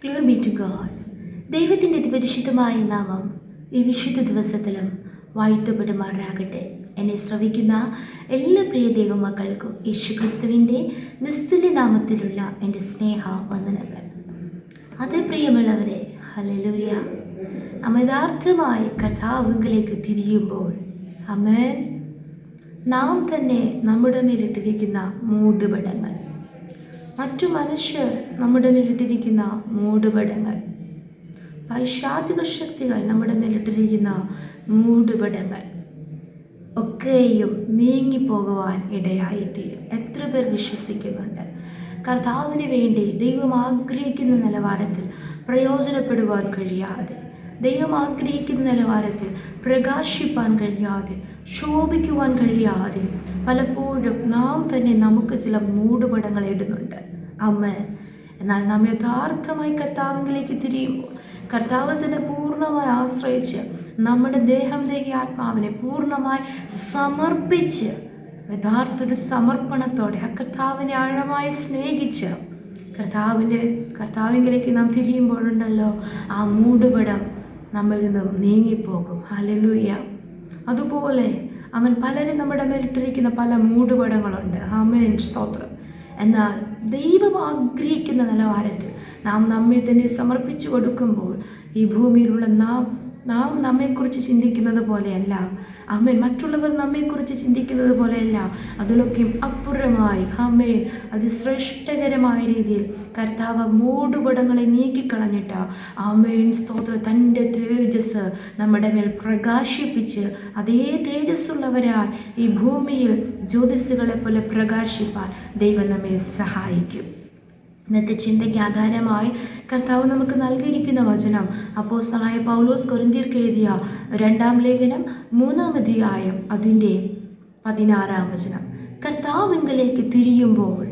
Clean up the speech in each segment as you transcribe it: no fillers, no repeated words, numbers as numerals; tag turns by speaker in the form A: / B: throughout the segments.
A: Glory B to God. ദൈവത്തിൻ്റെ അതിപരിശുദ്ധമായ നാമം ഈ വിശുദ്ധ ദിവസത്തിലും വാഴ്ത്തപ്പെടുമാറാകട്ടെ. എന്നെ ശ്രവിക്കുന്ന എല്ലാ പ്രിയ ദൈവമക്കൾക്കും യേശുക്രിസ്തുവിൻ്റെ നിസ്തുല്യ നാമത്തിലുള്ള എൻ്റെ സ്നേഹ വന്ദനങ്ങൾ. അതേ പ്രിയമുള്ളവരെ, ഹല്ലേലൂയ. നാം യഥാർത്ഥമായി കർത്താവിലേക്ക് തിരിയുമ്പോൾ ആമേൻ, നാം തന്നെ നമ്മുടെ മേലിട്ടിരിക്കുന്ന മൂടുപടങ്ങൾ, മറ്റു മനുഷ്യർ നമ്മുടെ മേലിട്ടിരിക്കുന്ന മൂടുപടങ്ങൾ, പൈശാചിക ശക്തികൾ നമ്മുടെ മേലിട്ടിരിക്കുന്ന മൂടുപടങ്ങൾ ഒക്കെയും നീങ്ങിപ്പോകുവാൻ ഇടയായിത്തീരും. എത്ര പേർ വിശ്വസിക്കുന്നുണ്ട്? കർത്താവിന് വേണ്ടി ദൈവം ആഗ്രഹിക്കുന്ന നിലവാരത്തിൽ പ്രയോജനപ്പെടുവാൻ കഴിയാതെ, ദൈവം ആഗ്രഹിക്കുന്ന നിലവാരത്തിൽ പ്രകാശിപ്പാൻ കഴിയാതെ, ശോഭിക്കുവാൻ കഴിയാതെ പലപ്പോഴും നാം തന്നെ നമുക്ക് ചില മൂടുപടങ്ങൾ ഇടുന്നുണ്ട്. എന്നാൽ നാം യഥാർത്ഥമായി കർത്താവിലേക്ക് തിരിയുമ്പോൾ, കർത്താവിൽ തന്നെ പൂർണ്ണമായി ആശ്രയിച്ച്, നമ്മുടെ ദേഹം ആത്മാവിനെ പൂർണ്ണമായി സമർപ്പിച്ച്, യഥാർത്ഥ ഒരു സമർപ്പണത്തോടെ ആ കർത്താവിനെ ആഴമായി സ്നേഹിച്ച് കർത്താവിലേക്ക് നാം തിരിയുമ്പോഴുണ്ടല്ലോ, ആ മൂടുപടം നമ്മിൽ നിന്നും നീങ്ങിപ്പോകും. ഹല്ലേലൂയ. അതുപോലെ പലരും നമ്മുടെ മേലിട്ടിരിക്കുന്ന പല മൂടുപടങ്ങളുണ്ട്. ആമേൻ, സ്തോത്രം. എന്നാൽ ദൈവം ആഗ്രഹിക്കുന്ന നിലവാരത്തിൽ നാം നമ്മെ തന്നെ സമർപ്പിച്ചു കൊടുക്കുമ്പോൾ ഈ ഭൂമിയിലുള്ള നാം നമ്മെക്കുറിച്ച് ചിന്തിക്കുന്നത് പോലെയല്ല, മറ്റുള്ളവർ നമ്മെക്കുറിച്ച് ചിന്തിക്കുന്നത് പോലെയല്ല, അതിലൊക്കെയും അപ്പുറമായി അതിശ്രേഷ്ഠകരമായ രീതിയിൽ കർത്താവ് മൂടുപടങ്ങളെ നീക്കിക്കളഞ്ഞിട്ട് സ്തോത്രം തൻ്റെ തേജസ് നമ്മുടെ മേൽ പ്രകാശിപ്പിച്ച് അതേ തേജസ്സുള്ളവരാൽ ഈ ഭൂമിയിൽ ജ്യോതിസുകളെ പോലെ പ്രകാശിപ്പാൻ ദൈവം നമ്മെ സഹായിക്കും. ഇന്നത്തെ ചിന്തയ്ക്ക് ആധാരമായി കർത്താവ് നമുക്ക് നൽകിയിരിക്കുന്ന വചനം അപ്പോസ്തലനായ പൗലോസ് കൊരിന്ത്യർക്ക് എഴുതിയ 2-ാം ലേഖനം 3-ാം അധ്യായം അതിൻ്റെ 16-ാം വചനം. കർത്താവിങ്കലേക്ക് തിരിയുമ്പോൾ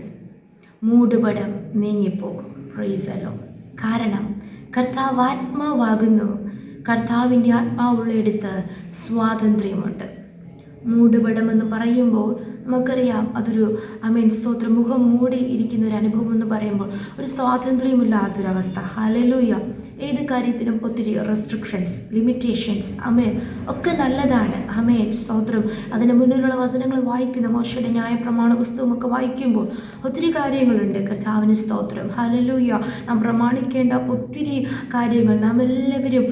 A: മൂടുപടം നീങ്ങിപ്പോകും. Praise the Lord. കാരണം കർത്താവ് ആത്മാവാകുന്നു. കർത്താവിൻ്റെ ആത്മാവുള്ളിടത്ത് സ്വാതന്ത്ര്യമുണ്ട്. മൂടുപടം എന്ന് പറയുമ്പോൾ നമുക്കറിയാം, അതൊരു സ്തോത്രം, മുഖം മൂടി ഇരിക്കുന്ന ഒരു അനുഭവം എന്ന് പറയുമ്പോൾ ഒരു സ്വാതന്ത്ര്യമില്ലാത്തൊരവസ്ഥ. ഹല്ലേലൂയ. ഏത് കാര്യത്തിനും ഒത്തിരി റെസ്ട്രിക്ഷൻസ്, ലിമിറ്റേഷൻസ് ഒക്കെ നല്ലതാണ്. സ്തോത്രം. അതിന് മുന്നിലുള്ള വചനങ്ങൾ വായിക്കുന്ന മോശയുടെ ന്യായപ്രമാണ പുസ്തകമൊക്കെ വായിക്കുമ്പോൾ ഒത്തിരി കാര്യങ്ങളുണ്ട്. കർത്താവിന് സ്തോത്രം. ഹല്ലേലൂയ. നാം പ്രമാണിക്കേണ്ട ഒത്തിരി കാര്യങ്ങൾ. നാം എല്ലാവരും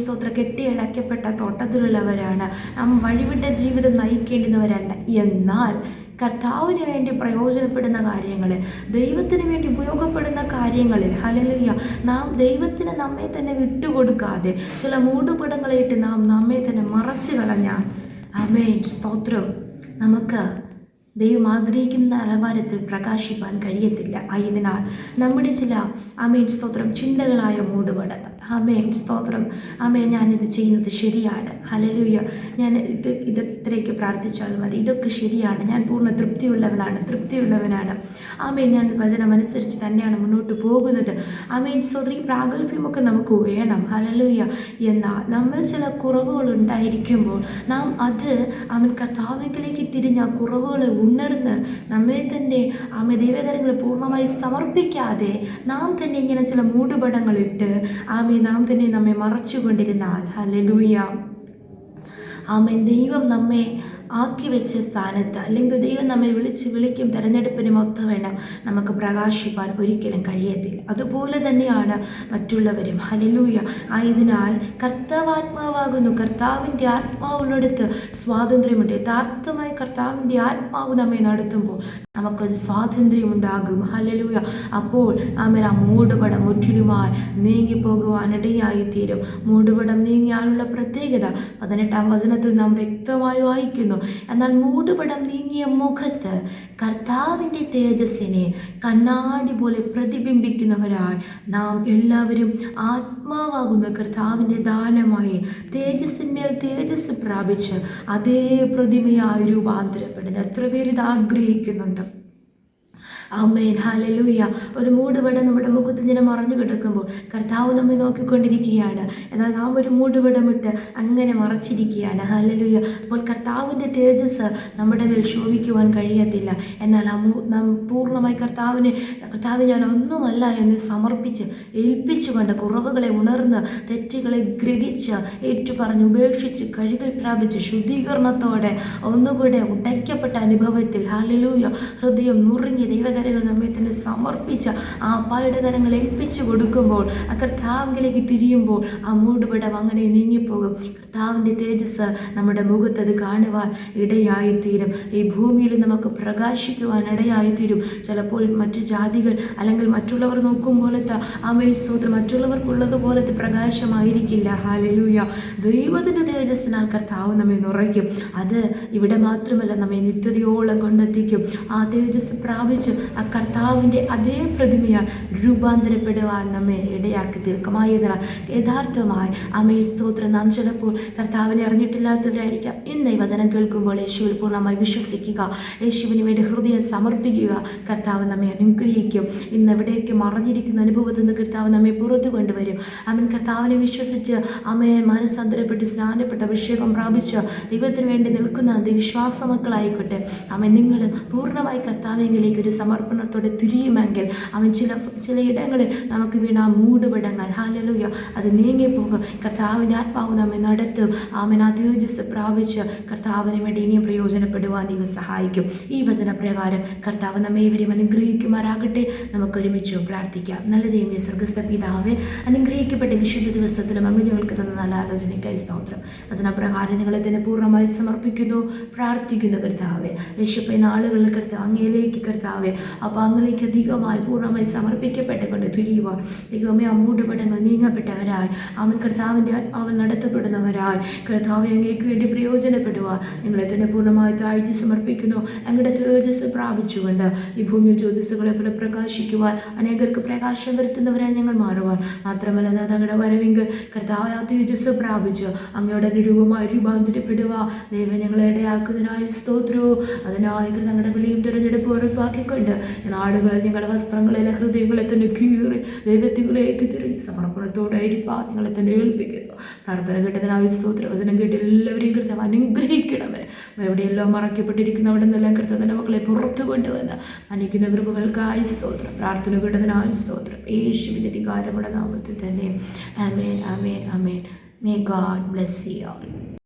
A: സ്തോത്രം കെട്ടിയടക്കപ്പെട്ട തോട്ടത്തിലുള്ളവരാണ്. നാം വഴിവിട്ട ജീവിതം നയിക്കേണ്ടുന്നവരല്ല. എന്നാൽ കർത്താവിന് വേണ്ടി പ്രയോജനപ്പെടുന്ന കാര്യങ്ങൾ, ദൈവത്തിന് വേണ്ടി ഉപയോഗപ്പെടുന്ന കാര്യങ്ങളിൽ ഹല്ലേലൂയ, നാം ദൈവത്തിന് നമ്മെ തന്നെ വിട്ടുകൊടുക്കാതെ ചില മൂടുപടങ്ങളായിട്ട് നാം നമ്മെ തന്നെ മറച്ചു കളഞ്ഞാൽ സ്തോത്രം, നമുക്ക് ദൈവം ആഗ്രഹിക്കുന്ന നിലവാരത്തിൽ പ്രകാശിപ്പാൻ കഴിയത്തില്ല. ആയതിനാൽ നമ്മുടെ ചില സ്തോത്രം ചിന്തകളായ മൂടുപടങ്ങൾ, സ്തോത്രം, ഞാനിത് ചെയ്യുന്നത് ശരിയാണ്, ഹല്ലേലൂയ, ഞാൻ ഇത്രയ്ക്ക് പ്രാർത്ഥിച്ചാൽ മതി, ഇതൊക്കെ ശരിയാണ്, ഞാൻ പൂർണ്ണ തൃപ്തിയുള്ളവനാണ്, ഞാൻ വചനമനുസരിച്ച് തന്നെയാണ് മുന്നോട്ട് പോകുന്നത്, സ്തോത്രം. ഈ പ്രാഗൽഭ്യമൊക്കെ നമുക്ക് വേണം, ഹല്ലേലൂയ. എന്നാൽ നമ്മൾ ചില കുറവുകൾ ഉണ്ടായിരിക്കുമ്പോൾ നാം അത് കർത്താവിലേക്ക് തിരിഞ്ഞ കുറവുകളെ ഉണർന്ന് നമ്മെ തന്നെ ദൈവകരങ്ങളെ പൂർണ്ണമായി സമർപ്പിക്കാതെ നാം തന്നെ ഇങ്ങനെ ചില മൂടുപടങ്ങളിട്ട് നാം തന്നെ നമ്മെ മറച്ചുകൊണ്ടിരുന്നാൽ ഹല്ലേലൂയ, ദൈവം നമ്മെ ആക്കി വെച്ച സ്ഥാനത്ത്, അല്ലെങ്കിൽ ദൈവം നമ്മെ വിളിക്കും തിരഞ്ഞെടുപ്പിനും വേണം നമുക്ക് പ്രകാശിപ്പാൻ ഒരിക്കലും കഴിയത്തില്ല. അതുപോലെ തന്നെയാണ് മറ്റുള്ളവരും. ഹല്ലേലൂയ. ആയതിനാൽ കർത്താവാത്മാവാകുന്നു. കർത്താവിൻ്റെ ആത്മാവുള്ളിടത്ത് സ്വാതന്ത്ര്യമുണ്ട്. യഥാർത്ഥമായി കർത്താവിൻ്റെ ആത്മാവ് നമ്മെ നടത്തുമ്പോൾ നമുക്കൊരു സ്വാതന്ത്ര്യമുണ്ടാകും. ഹല്ലേലൂയ. അപ്പോൾ ആ മൂടുപടം മുற்றிലുമായി നീങ്ങിപ്പോകുവാനിടയായിത്തീരും. മൂടുപടം നീങ്ങിയാലുള്ള പ്രത്യേകത 18-ാം വചനത്തിൽ നാം വ്യക്തമായി വായിക്കുന്നു. എന്നാൽ മൂടുപടം നീങ്ങിയ മുഖത്ത് കർത്താവിൻ്റെ തേജസ്സിനെ കണ്ണാടി പോലെ പ്രതിബിംബിക്കുന്നവരായി നാം എല്ലാവരും ആത്മാവാകുന്ന കർത്താവിൻ്റെ ദാനമായി തേജസ്സിന്മേൽ തേജസ് പ്രാപിച്ച് അതേ പ്രതിമയായി രൂപാന്തരപ്പെടുന്നു. എത്ര പേര് ഇത് ആഗ്രഹിക്കുന്നുണ്ട്? ആമേൻ, ഹല്ലേലൂയ. ഒരു മൂടുപടം നമ്മുടെ മുഖത്ത് ഇങ്ങനെ മറഞ്ഞു കിടക്കുമ്പോൾ കർത്താവ് നമ്മെ നോക്കിക്കൊണ്ടിരിക്കുകയാണ്. എന്നാൽ നാം ഒരു മൂടുപടമിട്ട് അങ്ങനെ മറച്ചിരിക്കുകയാണ്. ഹല്ലേലൂയ. അപ്പോൾ കർത്താവിൻ്റെ തേജസ് നമ്മുടെ മേൽ ശോഭിക്കുവാൻ കഴിയത്തില്ല. എന്നാൽ നാം പൂർണ്ണമായി കർത്താവിനെ ഞാൻ ഒന്നുമല്ല എന്ന് സമർപ്പിച്ച് ഏൽപ്പിച്ചുകൊണ്ട് കുറവുകളെ ഉണർന്ന് തെറ്റുകളെ ഗ്രഹിച്ച് ഏറ്റുപറഞ്ഞ് ഉപേക്ഷിച്ച് കഴുകൽ പ്രാപിച്ച് ശുദ്ധീകരണത്തോടെ ഒന്നുകൂടെ ഉടയ്ക്കപ്പെട്ട അനുഭവത്തിൽ ഹല്ലേലൂയ ഹൃദയം നുറുങ്ങി ദൈവകരങ്ങൾ നമ്മെ തന്നെ സമർപ്പിച്ച് ആ അപ്പായുടെ കരങ്ങൾ ഏൽപ്പിച്ചു കൊടുക്കുമ്പോൾ ആ കർത്താവിലേക്ക് തിരിയുമ്പോൾ ആ മൂടുപടം അങ്ങനെ നീങ്ങിപ്പോകും. കർത്താവിൻ്റെ തേജസ് നമ്മുടെ മുഖത്തത് കാണുവാൻ ഇടയായിത്തീരും. ഈ ഭൂമിയിൽ നമുക്ക് പ്രകാശിക്കുവാൻ ഇടയായിത്തീരും. ചിലപ്പോൾ മറ്റു ജാതികൾ അല്ലെങ്കിൽ മറ്റുള്ളവർ നോക്കും പോലത്തെ ആമേൻ സ്തോത്രം മറ്റുള്ളവർക്കുള്ളതുപോലത്തെ പ്രകാശമായിരിക്കില്ല. ഹല്ലേലൂയ. ദൈവത്തിൻ്റെ തേജസ്സിനാൽ കർത്താവ് നമ്മെ നിറയ്ക്കും. അത് ഇവിടെ മാത്രമല്ല, നമ്മെ നിത്യതയോളം കൊണ്ടെത്തിക്കും. ആ തേജസ് പ്രാപിച്ച് ആ കർത്താവിൻ്റെ അതേ പ്രതിമയാൽ രൂപാന്തരപ്പെടുവാൻ നമ്മെ ഇടയാക്കി തീർക്കുമായതിനാൽ യഥാർത്ഥമായി ആമേൻ സ്തോത്രം നാം ചിലപ്പോൾ കർത്താവിനെ അറിഞ്ഞിട്ടില്ലാത്തവരായിരിക്കാം. ഇന്ന് ഈ വചനം കേൾക്കുമ്പോൾ യേശുവിൽ പൂർണ്ണമായി വിശ്വസിക്കുക, യേശുവിന് വേണ്ടി ഹൃദയം സമർപ്പിക്കുക. കർത്താവ് നമ്മെ അനുഗ്രഹിക്കും. ഇന്ന് എവിടേക്ക് മറഞ്ഞിരിക്കുന്ന അനുഭവത്തിൽ നിന്ന് കർത്താവ് നമ്മെ പുറത്തു കൊണ്ടുവരും. അവൻ കർത്താവിനെ വിശ്വസിച്ച് അമ്മയെ മനസ്സാന്തരപ്പെട്ട് സ്നാനപ്പെട്ട് അഭിഷേകം പ്രാപിച്ച് ദൈവത്തിന് വേണ്ടി നിൽക്കുന്ന വിശ്വാസ മക്കളായിക്കോട്ടെ. അവൻ നിങ്ങൾ പൂർണ്ണമായി കർത്താവിലേക്ക് ഒരു സമർപ്പണത്തോടെ തിരിയുമെങ്കിൽ അവൻ ചില ഇടങ്ങളിൽ നമുക്ക് വീണ മൂടുപടങ്ങൾ ഹല്ലേലൂയ അത് നീങ്ങിപ്പോകും. കർത്താവിൻ്റെ ആത്മാവ് നമ്മെ നടത്തും. അവൻ ആ തേജസ് പ്രാപിച്ച് കർത്താവിന് വേണ്ടി ഇനിയും പ്രയോജനപ്പെടുവാൻ ദൈവം സഹായിക്കും. ഈ വചനപ്രകാരം കർത്താവ് നമ്മെ ഇവരെയും അനുഗ്രഹിക്കുമാറാകട്ടെ. നമുക്കൊരുമിച്ച് പ്രാർത്ഥിക്കാം. നല്ല ദൈവമേ, സ്വർഗ്ഗസ്ഥ പിതാവേ, അനുഗ്രഹിക്കപ്പെട്ട വിശുദ്ധ ദിവസത്തിലും അങ്ങ് ഞങ്ങൾക്ക് തന്ന നല്ല ആലോചനയ്ക്കായി സ്തോത്രം. വചനപ്രകാരം നിങ്ങളെ തന്നെ പൂർണ്ണമായി സമർപ്പിക്കുന്നു, പ്രാർത്ഥിക്കുന്നു. കർത്താവെ യേശുപ്പേ, നാളുകളിൽ കർത്താവ് അങ്ങയിലേക്ക് കർത്താവെ അപ്പോൾ അങ്ങയിലേക്ക് അധികമായി പൂർണ്ണമായി സമർപ്പിക്കപ്പെട്ടുകൊണ്ട് തിരിയുവാൻ ദൈവമേ ആ മൂടുപടങ്ങൾ നീങ്ങപ്പെട്ടവരായി അവൻ കർത്താവിൻ്റെ ആത്മാവിൽ നടത്തപ്പെടുന്നവരായി കർത്താവെ അങ്ങേക്ക് വേണ്ടി പ്രയോജനപ്പെടുവാൻ നിങ്ങളെ തന്നെ പൂർണ്ണമായി താഴ്ത്തി സമർപ്പിക്കുന്നു. ഞങ്ങളുടെ തേജസ് പ്രാപിച്ചുകൊണ്ട് ഈ ഭൂമിയിൽ ജ്യോതിസുകളെ പോലെ പ്രകാശിക്കുവാൻ അനേകർക്ക് പ്രകാശം വരുത്തുന്നവരായി ഞങ്ങൾ മാറുവാൻ മാത്രമല്ല തങ്ങളുടെ വരവിങ്കിൽ കർത്താവ് ആ തേജസ് പ്രാപിച്ച് അങ്ങയുടെ രൂപമായി രൂപാന്തരപ്പെടുക ദൈവം ഞങ്ങളെ ഇടയാക്കുന്നതിനായി സ്തോത്രവും അതിനായി തങ്ങളുടെ വിളിയും തിരഞ്ഞെടുപ്പ് ഉറപ്പാക്കിക്കൊണ്ട് നാടുകളിൽ ഞങ്ങളുടെ വസ്ത്രങ്ങളിലെ ഹൃദയങ്ങളെ തന്നെ കീറി ദൈവത്തിലേക്ക് തിരിഞ്ഞ് സമർപ്പണത്തോടെ ഇരിപ്പാൻ നിങ്ങളെ തന്നെ ഏൽപ്പിക്കുന്നു. പ്രാർത്ഥന കേട്ടതിനായി സ്തോത്രം. വചനം കേട്ട് എല്ലാവരെയും കർത്താവ് അനുഗ്രഹിക്കണമേ. എവിടെയെല്ലാം മറക്കപ്പെട്ടിരിക്കുന്ന അവിടെ നിന്നെല്ലാം കർത്താവിൻ്റെ മക്കളെ പുറത്തു കൊണ്ടുവന്ന് അനേക്കുന്ന കൃപകൾക്കായി സ്തോത്രം. പ്രാർത്ഥന കേട്ടതിനായി സ്തോത്രം. യേശുവിൻ്റെ അധികാരമുള്ള നാമത്തിൽ തന്നെ. ആമേൻ, ആമേൻ, ആമേൻ. May God bless you all.